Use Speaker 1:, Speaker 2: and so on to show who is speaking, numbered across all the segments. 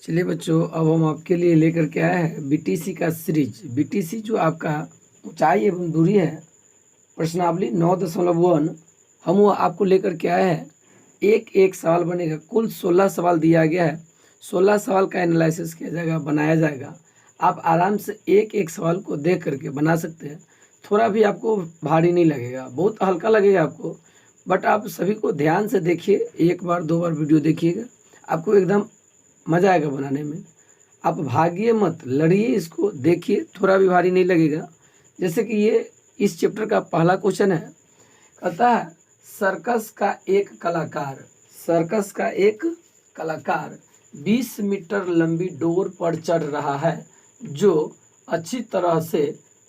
Speaker 1: चलिए बच्चों, अब हम आपके लिए लेकर के आए हैं बीटीसी का सीरीज। बीटीसी जो आपका ऊंचाई एवं दूरी है, प्रश्नावली 9.1, हम वो आपको लेकर के आए हैं। एक एक सवाल बनेगा, कुल 16 सवाल दिया गया है। 16 सवाल का एनालिसिस किया जाएगा, बनाया जाएगा। आप आराम से एक एक सवाल को देख करके बना सकते हैं। थोड़ा भी आपको भारी नहीं लगेगा, बहुत हल्का लगेगा आपको, बट आप सभी को ध्यान से देखिए। एक बार दो बार वीडियो देखिएगा, आपको एकदम मज़ा आएगा बनाने में। आप भागिए मत, लड़िए, इसको देखिए, थोड़ा भी भारी नहीं लगेगा। जैसे कि ये इस चैप्टर का पहला क्वेश्चन है, कहता है सर्कस का एक कलाकार, सर्कस का एक कलाकार 20 मीटर लंबी डोर पर चढ़ रहा है जो अच्छी तरह से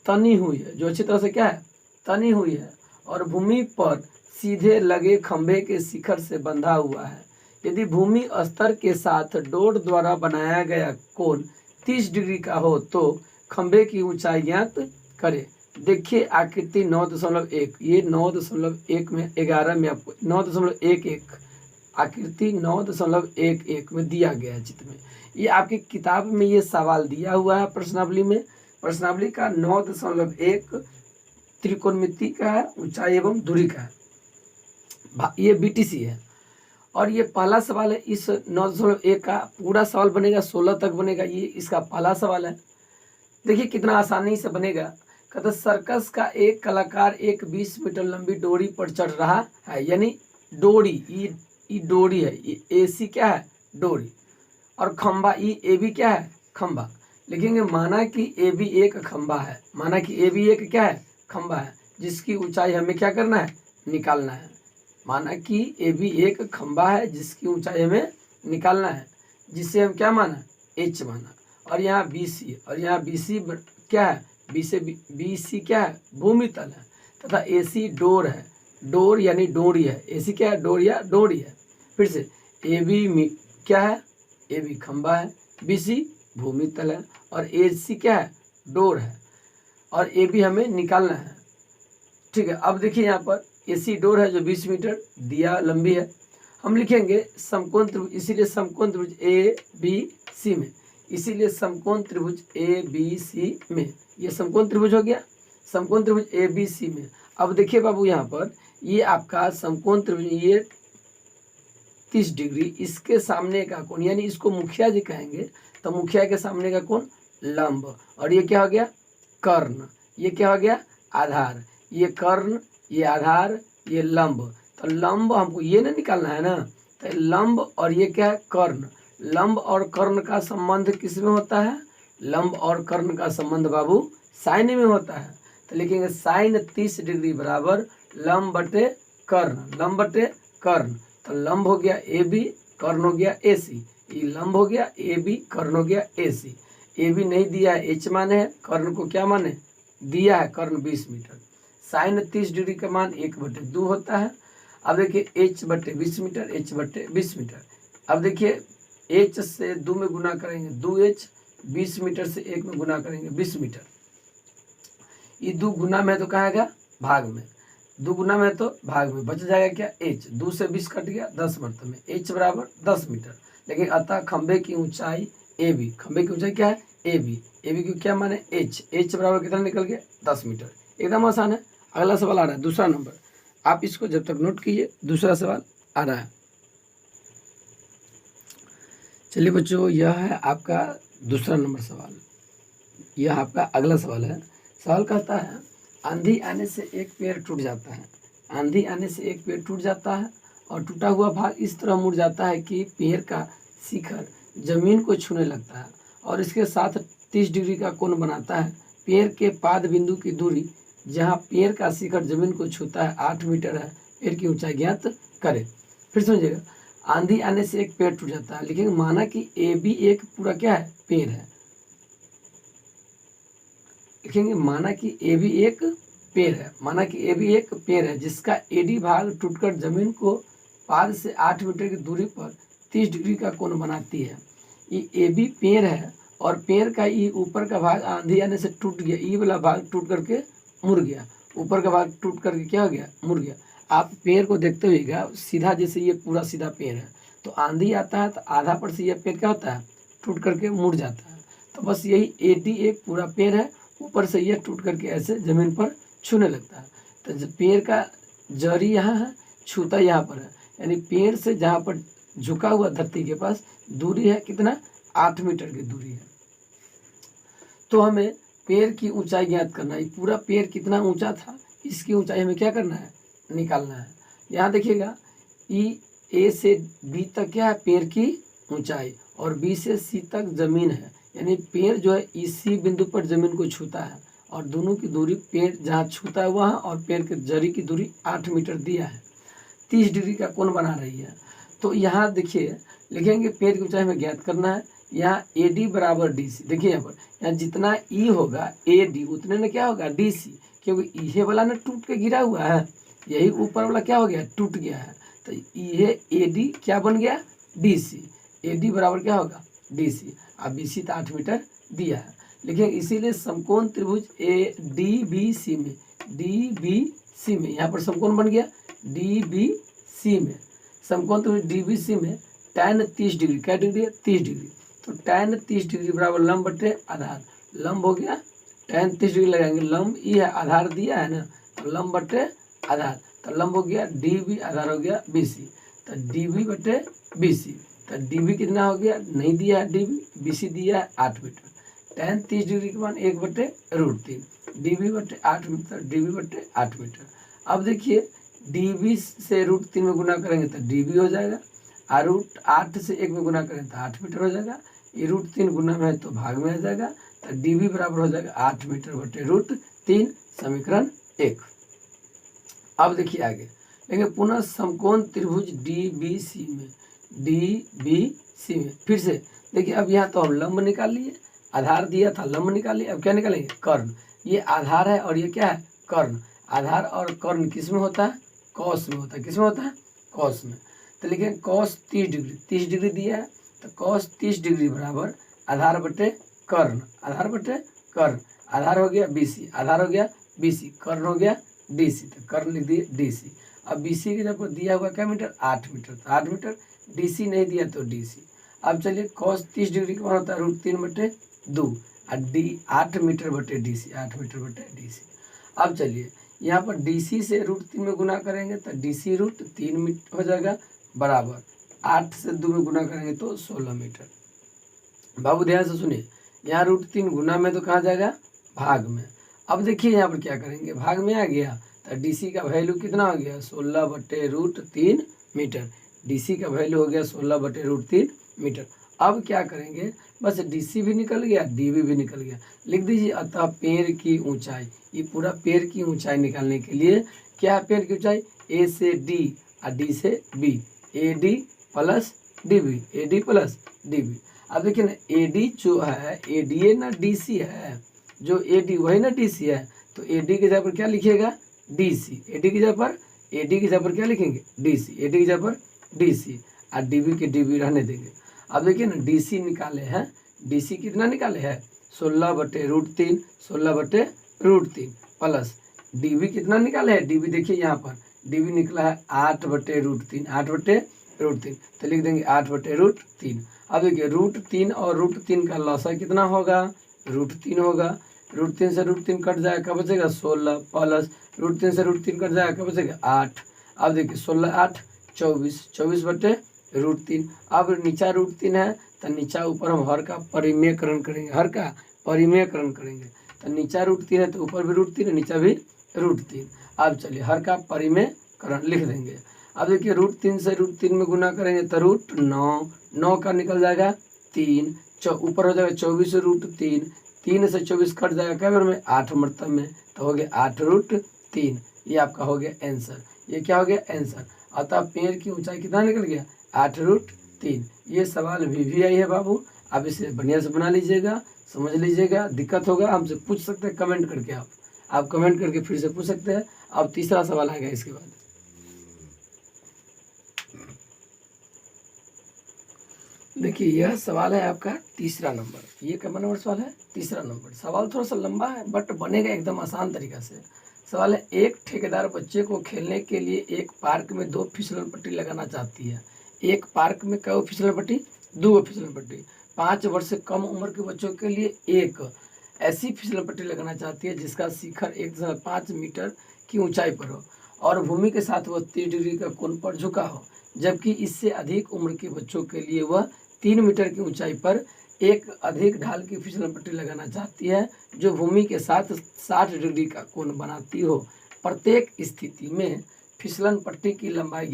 Speaker 1: तनी हुई है, जो अच्छी तरह से क्या है, तनी हुई है, और भूमि पर सीधे लगे खंभे के शिखर से बंधा हुआ है। यदि भूमि स्तर के साथ डोर द्वारा बनाया गया कोण 30 डिग्री का हो तो खंभे की ऊंचाई ज्ञात करें। देखिए आकृति 9.1, ये 9.1 में 11 में आपको 9.11 आकृति 9.11 में दिया गया है चित्र में। ये आपकी किताब में ये सवाल दिया हुआ है प्रश्नावली में। प्रश्नावली का 9.1 त्रिकोणमिति का है, ऊंचाई एवं दूरी का है। ये बीटीसी है और ये पहला सवाल है। इस 9.1 का पूरा सवाल बनेगा, 16 तक बनेगा। ये इसका पहला सवाल है। देखिए कितना आसानी से बनेगा। कहते सर्कस का एक कलाकार एक 20 मीटर लंबी डोरी पर चढ़ रहा है, यानी डोरी, ये डोरी है, ये एसी क्या है, डोरी, और खंबा ये ए बी क्या है, खंबा। लिखेंगे माना कि ए बी एक खंबा है, माना कि ए बी एक क्या है, खंबा है, जिसकी ऊंचाई हमें क्या करना है, निकालना है। माना कि ए बी एक खंबा है जिसकी ऊंचाई हमें निकालना है, जिसे हम क्या माना, एच माना। और यहाँ बी सी, और यहाँ बी सी क्या है, बी सी क्या है, भूमि तल है, तथा ए सी डोर है, डोर यानी डोरी है। ए सी क्या है, डोर या डोरी है। फिर से ए बी क्या है, ए बी खंबा है, बी सी भूमि तल है, और ए सी क्या है, डोर है, और ए बी हमें निकालना है। ठीक है, अब देखिए यहाँ पर एसी डोर है जो 20 मीटर दिया लंबी है। हम लिखेंगे समकोण त्रिभुज, इसीलिए समकोण त्रिभुज ए बी सी में, इसीलिए समकोण त्रिभुज ए बी सी में, ये समकोण त्रिभुज हो गया, समकोण त्रिभुज ए बी सी में। अब देखिए बाबू यहाँ पर ये आपका समकोण त्रिभुज, ये 30 डिग्री, इसके सामने का कोण, यानी इसको मुखिया जी कहेंगे, तो मुखिया के सामने का कोण लंब, और ये क्या हो गया, कर्ण, ये क्या हो गया, आधार, ये कर्ण, ये आधार, ये लंब। तो लंब हमको ये ना निकालना है ना, तो लंब और ये क्या है, कर्ण। लंब और कर्ण का संबंध किस में होता है, लंब और कर्ण का संबंध बाबू साइन में होता है। तो लिखेंगे साइन 30 डिग्री बराबर लंब बटे कर्ण, लंब बटे कर्ण। तो लंब हो गया ए बी, कर्ण हो गया ए सी, ये लंब हो गया ए बी, कर्ण हो गया ए सी। ए बी नहीं दिया है, एच माने है, कर्ण को क्या माने, दिया है, कर्ण 20 मीटर। साइन 30 डिग्री का मान 1/2 होता है। अब देखिए h बटे 20 मीटर, h बटे 20 मीटर। अब देखिए h से 2 में गुना करेंगे 2h, 20 मीटर से 1 में गुना करेंगे 20 मीटर। ये 2 गुना में तो कहाँ आएगा, भाग में, 2 गुना में तो भाग में, बच जाएगा क्या, h, 2 से 20 कट गया, 10 बढ़ते में, h बराबर 10 मीटर। लेकिन अतः खंभे की ऊंचाई ए बी, खंभे की ऊंचाई क्या है, ए बी, ए बी को क्या माने, h, h बराबर कितना निकल गया, 10 मीटर। एकदम आसान है। अगला सवाल आ रहा है, दूसरा नंबर, आप इसको जब तक नोट कीजिए, दूसरा सवाल आ रहा है। चलिए बच्चों, यह है आपका दूसरा नंबर सवाल, यह आपका अगला सवाल है। सवाल कहता है आंधी आने से एक पेड़ टूट जाता है, आंधी आने से एक पेड़ टूट जाता है और टूटा हुआ भाग इस तरह मुड़ जाता है कि पेड़ का शिखर जमीन को छूने लगता है और इसके साथ 30 डिग्री का कोण बनाता है। पेड़ के पाद बिंदु की दूरी जहाँ पेड़ का शिखर जमीन को छूता है 8 मीटर है, पेड़ की ऊंचाई ज्ञात करें। फिर समझिएगा, आंधी आने से एक पेड़ टूट जाता है, लेकिन माना कि ए बी एक पूरा क्या है, पेड़ है। लिखेंगे माना कि ए बी एक पेड़ है, माना कि ए बी एक पेड़ है जिसका एडी भाग टूटकर जमीन को पाद से 8 मीटर की दूरी पर 30 डिग्री का कोण बनाती है। ये ए बी पेड़ है और पेड़ का ये ऊपर का भाग आंधी आने से टूट गया, ये वाला भाग टूट करके मुड़ गया, ऊपर का भाग टूट करके क्या हो गया, मुड़ गया। आप पेड़ को देखते हुएगा सीधा, जैसे ये पूरा सीधा पेड़ है, तो आंधी आता है तो आधा पर से ये पेड़ क्या होता है, टूट करके मुड़ जाता है। तो बस यही AD एक पूरा पेड़ है, ऊपर से यह टूट करके ऐसे ज़मीन पर छूने लगता है। तो पेड़ का जड़ी यहाँ है, छूता यहाँ पर है, यानी पेड़ से जहाँ पर झुका हुआ धरती के पास दूरी है कितना, 8 मीटर की दूरी है। तो हमें पेड़ की ऊंचाई ज्ञात करना है। पूरा पेड़ कितना ऊंचा था, इसकी ऊंचाई हमें क्या करना है, निकालना है। यहाँ देखिएगा A से B तक क्या है, पेड़ की ऊंचाई, और B से C तक ज़मीन है, यानी पेड़ जो है इसी बिंदु पर ज़मीन को छूता है, और दोनों की दूरी पेड़ जहाँ छूता है वहाँ और पेड़ के जड़ी की दूरी 8 मीटर दिया है। 30 डिग्री का कोण बना रही है। तो यहाँ देखिए लिखेंगे पेड़ की ऊंचाई हमें ज्ञात करना है। यहाँ AD बराबर DC, देखिए यहाँ पर, यहाँ जितना E होगा AD उतने में क्या होगा DC, क्योंकि ये वाला ना टूट के गिरा हुआ है, यही ऊपर वाला क्या हो गया, टूट गया है। तो ये AD क्या बन गया, DC। AD बराबर क्या होगा, DC। अब BC तो 8 मीटर दिया है। लेकिन इसीलिए समकोण त्रिभुज DBC में, DBC में यहाँ पर समकोण बन गया DBC में, समकोण त्रिभुज DBC में tan 30 डिग्री, क्या डिग्री है, 30 डिग्री। तो tan 30 डिग्री बराबर लंब बटे आधार, लंब हो गया tan 30 डिग्री लगाएंगे, लंब ये है, आधार दिया है ना, तो लंब बटे आधार, तो लंब हो गया DB, आधार हो गया BC, तो DB बटे BC। तो DB कितना हो गया, नहीं दिया है DB, BC दिया है 8 मीटर। tan 30 डिग्री के मान 1/√3, DB बटे 8 मीटर, DB बटे 8 मीटर। अब देखिए DB से √3 में गुना करेंगे तो DB हो जाएगा, और √8 से 1 में गुना करें तो 8 मीटर हो जाएगा। ये √3 गुना में है तो भाग में आ जाएगा, तो DB बराबर हो जाएगा 8 मीटर बटे √3, समीकरण 1। अब देखिए आगे, लेकिन पुनः समकोण त्रिभुज DBC में, DBC में फिर से देखिए, अब यहाँ तो हम लंब निकाल लिए, आधार दिया था, लंब निकाल लिए, अब क्या निकालेंगे, कर्ण। ये आधार है और ये क्या है, कर्ण। आधार और कर्ण किस में होता है, कॉस में होता है, किस में होता है, कॉस में। तो लिखें कॉस 30 डिग्री, 30 डिग्री दिया है, तो कॉस 30 डिग्री बराबर आधार बटे कर्ण, आधार बटे कर्ण। आधार हो गया BC, आधार हो गया BC, कर्ण हो गया DC, तो कर्ण लिख दिए DC। अब BC की जगह दिया हुआ क्या मीटर, 8 मीटर, तो 8 मीटर। DC नहीं दिया तो DC। अब चलिए cos 30 डिग्री का मान होता है √3/2, और D 8 मीटर बटे DC, 8 मीटर बटे DC। अब चलिए यहाँ पर DC से √3 में गुना करेंगे तो DC √3 मीटर हो जाएगा, बराबर 8 से 2 में गुना करेंगे तो 16 मीटर। बाबू ध्यान से सुनिए, यहाँ √3 गुना में तो कहाँ जाएगा, भाग में। अब देखिए यहाँ पर क्या करेंगे, भाग में आ गया तो DC का वैल्यू कितना हो गया, 16/√3 मीटर। DC का वैल्यू हो गया 16/√3 मीटर। अब क्या करेंगे, बस DC भी निकल गया, DB भी निकल गया, लिख दीजिए। अतः पेड़ की ऊंचाई, ये पूरा पेड़ की ऊंचाई निकालने के लिए क्या है, पेड़ की ऊंचाई A से D और D से B, AD plus DB, AD plus DB। अब देखिए ना, AD जो है AD ना DC है, जो AD वही ना DC है, तो AD की जगह पर क्या लिखिएगा, DC। AD की जगह पर क्या लिखेंगे, DC। AD की जगह पर DC, और DB के DB रहने देंगे। अब देखिए ना, DC निकाले हैं, DC कितना निकाले हैं, 16/√3, 16/√3 प्लस DB कितना निकाले हैं, DB देखिए यहाँ पर DB निकला है 8/√3, 8/√3, तो लिख देंगे 8/√3। अब देखिए √3 और √3 का लॉसा कितना होगा, √3 होगा। √3 से √3 कट जाएगा, क्या बचेगा, 16, प्लस √3 से √3 कट जाएगा, क्या बचेगा, 8। अब देखिए 16 8 24, 24/√3। अब नीचा √3 है तो नीचा ऊपर हम हर का परिमेयकरण करेंगे, हर का परिमेयकरण करेंगे। तो नीचा √3 है तो ऊपर भी √3 है, नीचा भी √3। अब चलिए हर का परिमेयकरण लिख देंगे। अब देखिए √3 से √3 में गुना करेंगे तो √9, 9 का निकल जाएगा 3, ऊपर हो जाएगा 24/√3, 3 से 24 कट जाएगा क्या बार में, 8 मरतब में, तो हो गया 8√3। ये आपका हो गया आंसर, ये क्या हो गया आंसर। अतः पेड़ की ऊंचाई कितना निकल गया, 8√3। ये सवाल VVI है बाबू, आप इसे बढ़िया से बना लीजिएगा, समझ लीजिएगा। दिक्कत होगा हमसे पूछ सकते हैं कमेंट करके, आप कमेंट करके फिर से पूछ सकते हैं। अब तीसरा सवाल आएगा इसके बाद। देखिए यह सवाल है आपका तीसरा नंबर, ये कितना नंबर सवाल है, तीसरा नंबर। सवाल थोड़ा सा लंबा है बट बनेगा एकदम आसान तरीका से। सवाल है, एक ठेकेदार बच्चे को खेलने के लिए एक पार्क में 2 फिसलन पट्टी लगाना चाहती है। एक पार्क में क्या फिसलन पट्टी, 2 फिसलन पट्टी। 5 वर्ष से कम उम्र के बच्चों के लिए एक ऐसी फिसलन पट्टी लगाना चाहती है जिसका शिखर 1.5 मीटर की ऊंचाई पर हो और भूमि के साथ वह 30 डिग्री का कोण पर झुका हो, जबकि इससे अधिक उम्र के बच्चों के लिए वह 3 मीटर की ऊंचाई पर एक अधिक ढाल की फिसलन पट्टी लगाना चाहती है जो भूमि के साथ 60 डिग्री का कोण बनाती हो। प्रत्येक स्थिति में फिसलन पट्टी की लंबाई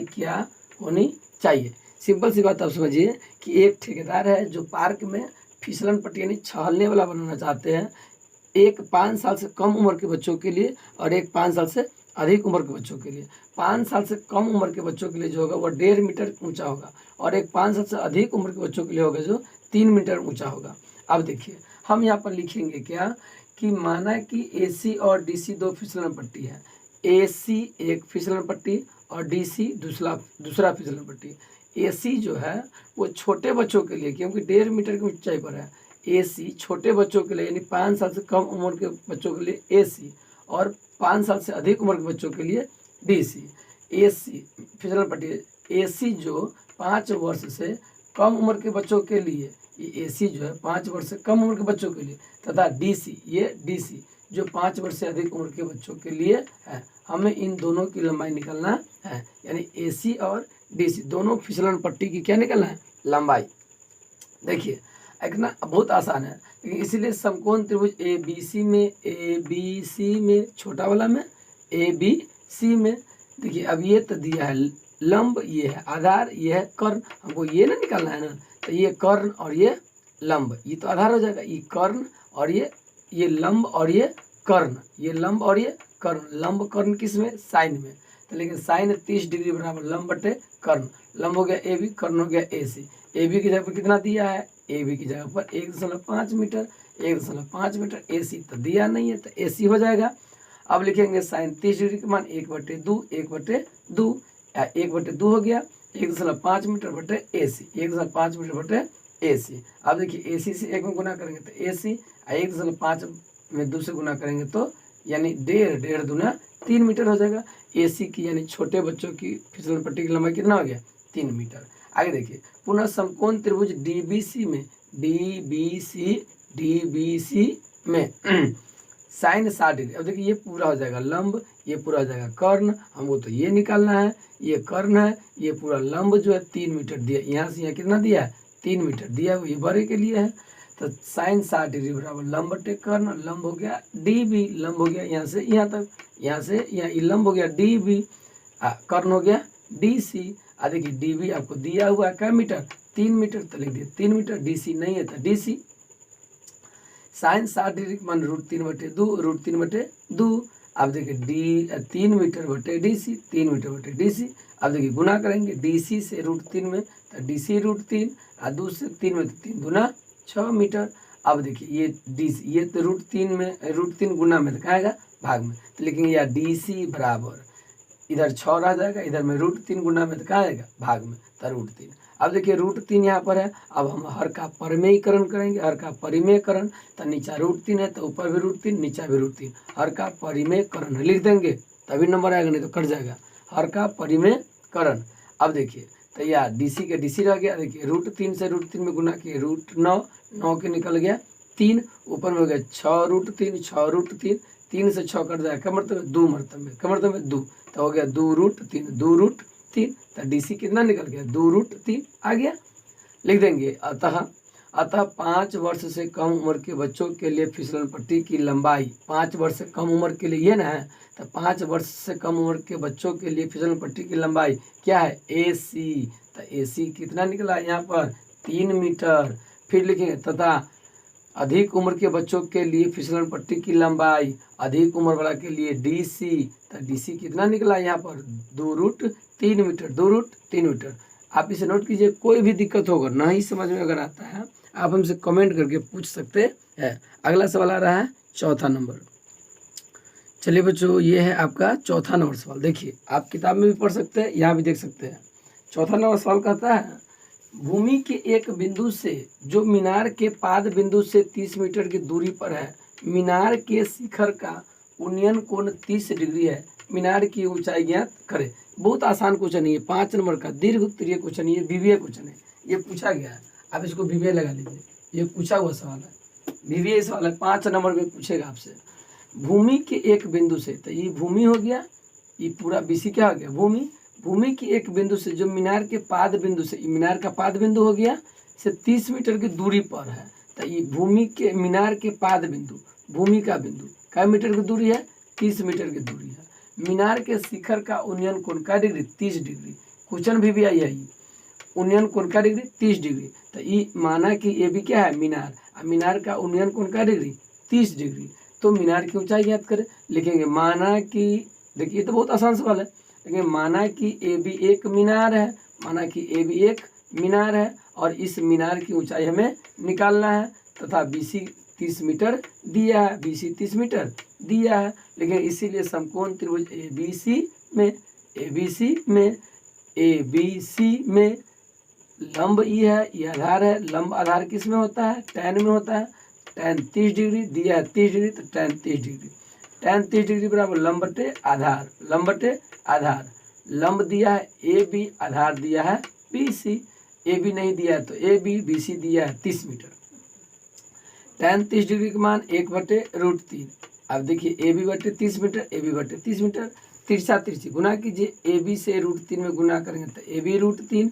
Speaker 1: क्या होनी चाहिए। सिंपल सी बात आप समझिए कि एक ठेकेदार है जो पार्क में फिसलन पट्टी यानी छहलने वाला बनाना चाहते हैं, एक 5 साल से कम उम्र के बच्चों के लिए और एक 5 साल से अधिक उम्र के बच्चों के लिए। 5 साल से कम उम्र के बच्चों के लिए जो होगा वह 1.5 मीटर ऊंचा होगा और एक 5 साल से अधिक उम्र के बच्चों के लिए होगा जो 3 मीटर ऊंचा होगा। अब देखिए हम यहाँ पर लिखेंगे क्या कि माना कि AC और DC दो फिसलन पट्टी है। AC एक फिसलन पट्टी और DC दूसरा फिसलन पट्टी। AC जो है वो छोटे बच्चों के लिए, क्योंकि 1.5 मीटर की ऊंचाई पर है, AC छोटे बच्चों के लिए यानी 5 साल से कम उम्र के बच्चों के लिए AC और 5 साल से अधिक उम्र के बच्चों के लिए DC। AC फिसलन पट्टी AC जो 5 वर्ष से कम उम्र के बच्चों के लिए, ये AC जो है 5 वर्ष से कम उम्र के बच्चों के लिए, तथा DC ये DC जो 5 वर्ष से अधिक उम्र के बच्चों के लिए है। हमें इन दोनों की लंबाई निकालना है, यानी AC और DC दोनों फिसलन पट्टी की क्या निकालना है, लंबाई। देखिए इतना बहुत आसान है, लेकिन इसीलिए समकोण त्रिभुज ABC में छोटा वाला में ABC में, देखिए अब ये तो दिया है लंब, ये है आधार, ये है कर्ण, हमको ये ना निकालना है ना, तो ये कर्ण और ये लंब, ये तो आधार हो जाएगा, ये कर्ण और ये लंब और ये कर्ण, ये लंब और ये कर्ण। लंब कर्ण किस में, साइन में, तो लेकिन साइन 30 डिग्री बराबर लंब बटे कर्ण। लंब हो गया AB, कर्ण हो गया AC। AB की जगह पर कितना दिया है, AB की जगह पर 1.5 मीटर, 1.5 मीटर। AC तो दिया नहीं है तो AC हो जाएगा। अब लिखेंगे साइन 30 डिग्री के मान 1/2 1/2 हो गया, 1.5 मीटर बटे AC, 1.5 मीटर बटे AC। अब देखिए AC से 1 में गुना करेंगे तो AC, 1.5 में 2 से गुना करेंगे तो यानी 1.5 दूना 3 मीटर हो जाएगा। AC की यानी छोटे बच्चों की फिसलन पट्टी की लंबाई कितना हो गया, 3 मीटर। आगे देखिए पुनः समकोण त्रिभुज DBC में साइन 60 डिग्री। अब देखिए ये पूरा हो जाएगा लंब, ये पूरा हो जाएगा कर्ण, हमको तो ये निकालना है, ये कर्ण है, ये पूरा लंब जो है 3 मीटर दिया, यहाँ से यहाँ कितना दिया है, 3 मीटर दिया है, ये बड़े के लिए है। तो साइन 60 डिग्री बराबर लंब बटे कर्ण, लंब हो गया DB, लंब हो गया यहाँ से यहाँ तक, यहाँ से यहाँ लंब हो गया DB, कर्ण हो गया DC। देखिए DB आपको दिया हुआ है क्या मीटर, 3 मीटर, तो लिख दिया 3 मीटर। DC नहीं है तो DC। साइन 60 डिग्री मान √3/2। अब देखिए 3 मीटर बटे DC, 3 मीटर बटे DC। अब देखिए गुना करेंगे DC से √3 में तो DC √3 और 2 से 3 में तो 3 दूना 6 मीटर। अब देखिए ये DC ये तो √3 में √3 गुना में तो कहेगा भाग में, तो लेकिन यह DC बराबर इधर 6 रह जाएगा, इधर में √3 गुना में तो कहाँ आएगा, भाग में, तो √3। अब देखिए √3 यहाँ पर है, अब हम हर का परिमेयकरण करेंगे, हर का परिमेयकरण, तो नीचा √3 है तो ऊपर भी √3 नीचा भी √3, हर का परिमेयकरण लिख देंगे तभी नंबर आएगा, नहीं तो कट जाएगा। हर का परिमेयकरण। अब देखिए तो यह DC के DC रह गया, देखिए √3 से √3 में गुना किए √9, 9 के निकल गया 3, ऊपर में हो गया 6 √3, 3 से 6 कट जाएगा, क्या मतलब 2 मरतबे, क्या मतलब 2, तो हो गया 2√3, तो DC कितना निकल गया 2√3 आ गया, लिख देंगे। अतः 5 वर्ष से कम उम्र के बच्चों के लिए फिसलन पट्टी की लंबाई, 5 वर्ष से कम उम्र के लिए ये ना है, तो 5 वर्ष से कम उम्र के बच्चों के लिए फिसलन पट्टी की लंबाई क्या है, AC। तो AC कितना निकला यहाँ पर 3 मीटर। फिर लिखेंगे तथा अधिक उम्र के बच्चों के लिए फिसलन पट्टी की लंबाई, अधिक उम्र वाला के लिए DC, तो DC कितना निकला यहाँ पर 2√3 मीटर, 2√3 मीटर। आप इसे नोट कीजिए, कोई भी दिक्कत होगा नहीं समझ में अगर आता है आप हमसे कमेंट करके पूछ सकते हैं। अगला सवाल आ रहा है चौथा नंबर। चलिए बच्चों ये है आपका चौथा नंबर सवाल। देखिए आप किताब में भी पढ़ सकते हैं, यहाँ भी देख सकते हैं। चौथा नंबर सवाल कहता है भूमि के एक बिंदु से जो मीनार के पाद बिंदु से 30 मीटर की दूरी पर है, मीनार के शिखर का उन्नयन कोण 30 डिग्री है, मीनार की ऊंचाई ज्ञात करें। बहुत आसान क्वेश्चन है, 5 नंबर का दीर्घ उत्तरीय क्वेश्चन, ये BBA क्वेश्चन है, ये पूछा गया है, आप इसको वीवीआई लगा लीजिए, ये पूछा हुआ सवाल है, वीवीआई सवाल है, 5 नंबर में पूछेगा आपसे। भूमि के एक बिंदु से, तो ये भूमि हो गया, ये पूरा बीसी क्या हो गया, भूमि। भूमि की एक बिंदु से जो मीनार के पाद बिंदु से, मीनार का पाद बिंदु हो गया से 30 मीटर की दूरी पर है, तो ये भूमि के मीनार के पाद बिंदु, भूमि का बिंदु क्या मीटर की दूरी है, 30 मीटर की दूरी है। मीनार के शिखर का उन्नयन कोण का डिग्री, 30 डिग्री। क्वेश्चन भी आई है, उन्नयन कोण का डिग्री 30 डिग्री। तो ये माना कि ये भी क्या है, मीनार, और मीनार का उन्नयन कोण का डिग्री 30 डिग्री। तो मीनार की ऊंचाई याद करें, लिखेंगे माना कि, देखिए ये तो बहुत आसान सवाल है, लेकिन माना कि ए भी एक मीनार है, माना कि ए भी एक मीनार है, और इस मीनार की ऊंचाई हमें निकालना है, तथा बीसी 30 मीटर दिया है, बीसी 30 मीटर दिया है। लेकिन इसीलिए समकोण त्रिभुज एबीसी में, एबीसी में, एबीसी में लंब ई है, ये आधार है, लंब आधार किस में होता है, टैन में होता है, टैन 30 डिग्री दिया है, 30 डिग्री, तो टैन 30 डिग्री, टैन 30 डिग्री बराबर लंब बटे आधार, लंब बटे आधार। लंब दिया है ए बी, आधार दिया है बी सी, ए बी नहीं दिया है तो ए बी, बी सी दिया है 30 मीटर। टैन 30 डिग्री का मान 1/√3। अब देखिए ए बी बटे 30 मीटर, ए बी बटे 30 मीटर, तिरछा तिरछी गुना कीजिए, ए बी से √3 में गुना करेंगे तो ए बी √3,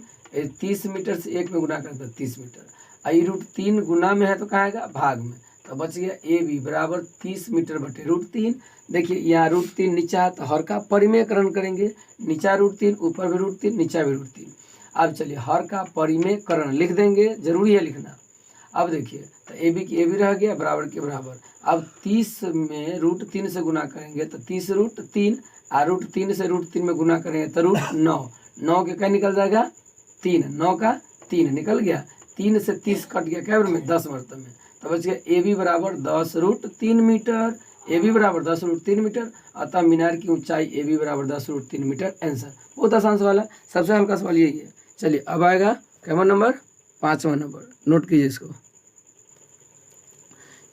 Speaker 1: 30 मीटर से 1 में गुना करेंगे तो 30 मीटर, आई √3 गुना में है तो कहाँ आएगा, भाग में, तो बच गया ए बी बराबर 30 मीटर बटे √3। देखिए यहाँ √3 नीचा है तो हर का परिमेयकरण करेंगे, नीचा √3, ऊपर भी √3, नीचा भी √3। अब चलिए हर का परिमेयकरण लिख देंगे, जरूरी है लिखना। अब देखिए तो ए बी की ए बी रह गया बराबर के बराबर। अब 30 में √3 से गुना करेंगे तो 30 √3, और √3 से √3 में गुना करेंगे तो √9, 9 के क्या निकल जाएगा, 3, 9 का 3 निकल गया, 3 से 30 कट गया क्या में, 10 वर्त में, तो बच गया ए बी बराबर 10 √3 मीटर, ए बी बराबर 10 √3 मीटर। अतः मीनार की ऊंचाई ए बी बराबर 10 √3 मीटर। आंसर बहुत आसान सवाल है, सबसे हल्का सवाल यही है। चलिए अब आएगा कैमरा नंबर 5वां नंबर, नोट कीजिए इसको।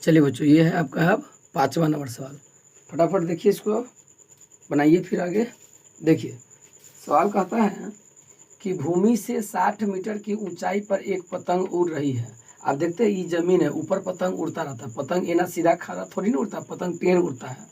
Speaker 1: चलिए बच्चों ये है आपका अब 5वां नंबर सवाल, फटाफट देखिए इसको, बनाइए फिर आगे। देखिए सवाल कहता है कि भूमि से 60 मीटर की ऊंचाई पर एक पतंग उड़ रही है। आप देखते हैं ये जमीन है, ऊपर पतंग उड़ता रहता है, पतंग एना सीधा खड़ा थोड़ी नहीं उड़ता, पतंग टेढ़ उड़ता है,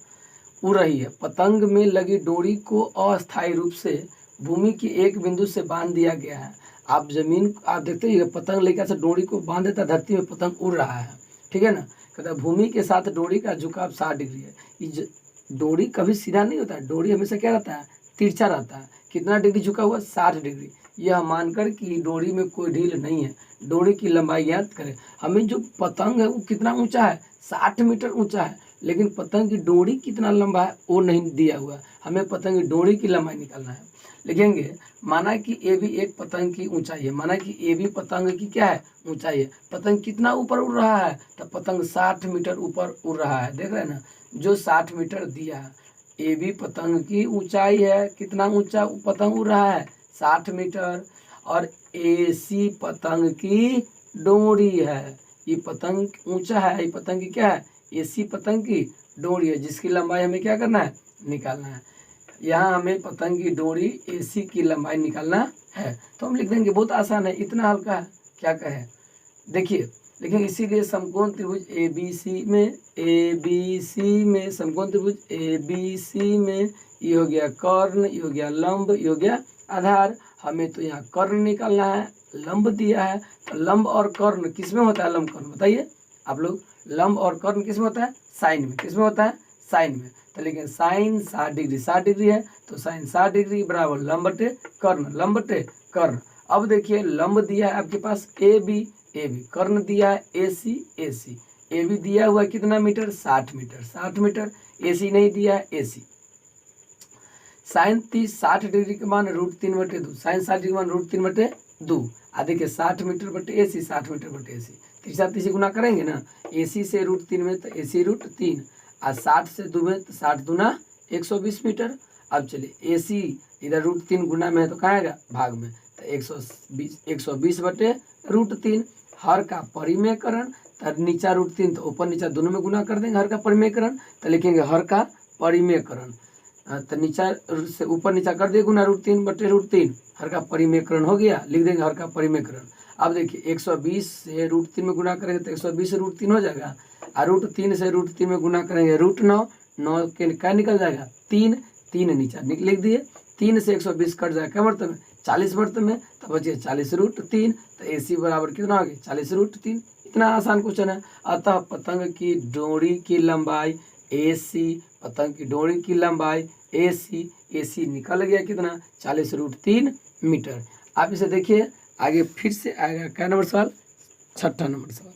Speaker 1: उड़ रही है। पतंग में लगी डोरी को अस्थायी रूप से भूमि की एक बिंदु से बांध दिया गया है। आप जमीन, आप देखते हैं पतंग लेकर से डोरी को बांध देता, धरती में पतंग उड़ रहा है, ठीक है ना। कहता है भूमि के साथ डोरी का झुकाव 60 डिग्री है। ये डोरी कभी सीधा नहीं होता है, डोरी हमेशा क्या रहता है, तिरछा रहता है। कितना डिग्री झुका हुआ, 60 डिग्री। यह मानकर कि डोरी में कोई ढील नहीं है, डोरी की लंबाई ज्ञात करें। हमें जो पतंग है वो कितना ऊंचा है, 60 मीटर ऊंचा है, लेकिन पतंग की डोरी कितना लंबा है वो नहीं दिया हुआ है, हमें पतंग की डोरी की लंबाई निकालना है। लिखेंगे माना कि ए भी एक पतंग की ऊंचाई है, माना कि ए भी पतंग की क्या है, ऊंचाई है। पतंग कितना ऊपर उड़ रहा है, तो पतंग 60 मीटर ऊपर उड़ रहा है, देख रहे हैं ना, जो 60 मीटर दिया है। ए भी पतंग की ऊंचाई है, कितना ऊंचा पतंग उड़ रहा है, 60 मीटर। और ए सी पतंग की डोरी है, ये पतंग ऊंचा है, ये पतंग की क्या है, ए सी पतंग की डोरी है, जिसकी लंबाई हमें क्या करना है, निकालना है। यहाँ हमें पतंग की डोरी एसी की लंबाई निकालना है, तो हम लिख देंगे, बहुत आसान है, इतना हल्का है, क्या कहे। देखिए लेकिन इसीलिए समकोण त्रिभुज ए बी सी में समकोण त्रिभुज ए बी सी में ये हो गया कर्ण, ये हो गया लंब, ये हो गया आधार। हमें तो यहाँ कर्ण निकालना है, लंब दिया है, तो लंब और कर्ण किस में होता है, लंब कर्ण बताइए आप लोग, लंब और कर्ण किस में होता है, साइन में, किस में होता है, साइन में। तो लेकिन साइन 60 डिग्री 60 डिग्री है, तो साइन 60 डिग्री बराबर लंब बटे कर्ण, लंब बटे कर्ण। अब देखिए लंब दिया है आपके पास ए बी, कर्ण दिया है ए सी, ए बी दिया हुआ है कितना मीटर, 60 मीटर, 60 मीटर। ए सी नहीं दिया है, ए सी साइन 60 डिग्री के मान √3/2, साइन 60 डिग्री के मान √3/2। देखिए 60 मीटर बटे ए सी, 60 मीटर बटे ए सी, तीसरा तीसरी गुना करेंगे ना, ए सी से √3 में तो ए सी √3, और 60 से 2 में तो 60 दूना 120 मीटर। अब चलिए ए सी इधर √3 गुना में है तो कहाँ आएगा, भाग में, तो 120 बटे √3। हर का परिमेयकरण, तो नीचा √3 तो ऊपर नीचा दोनों में गुना कर देंगे, हर का परिमेयकरण, तो लिखेंगे हर का परिमेयकरण, तो नीचा से ऊपर नीचा कर दिए गुना √3 बटे √3, हर का परिमेयकरण हो गया, लिख देंगे हर का परिमेयकरण। अब देखिए 120 से √3 में गुना करेंगे तो 120 से √3 हो जाएगा, और √3 से √3 में गुना करेंगे √9, 9 के क्या निकल जाएगा 3, 3 नीचे लिख दिए, 3 से 120 कट जाएगा क्या मतलब में 40 मतलब में, तो बचिए 40√3, तो AC बराबर कितना हो गया 40√3। इतना आसान क्वेश्चन है। अतः पतंग की डोरी की लंबाई AC, पतंग की डोरी की लंबाई AC निकल गया कितना 40√3 मीटर। आप इसे देखिए आगे फिर से आएगा क्या नंबर सवाल, 6ठा नंबर सवाल।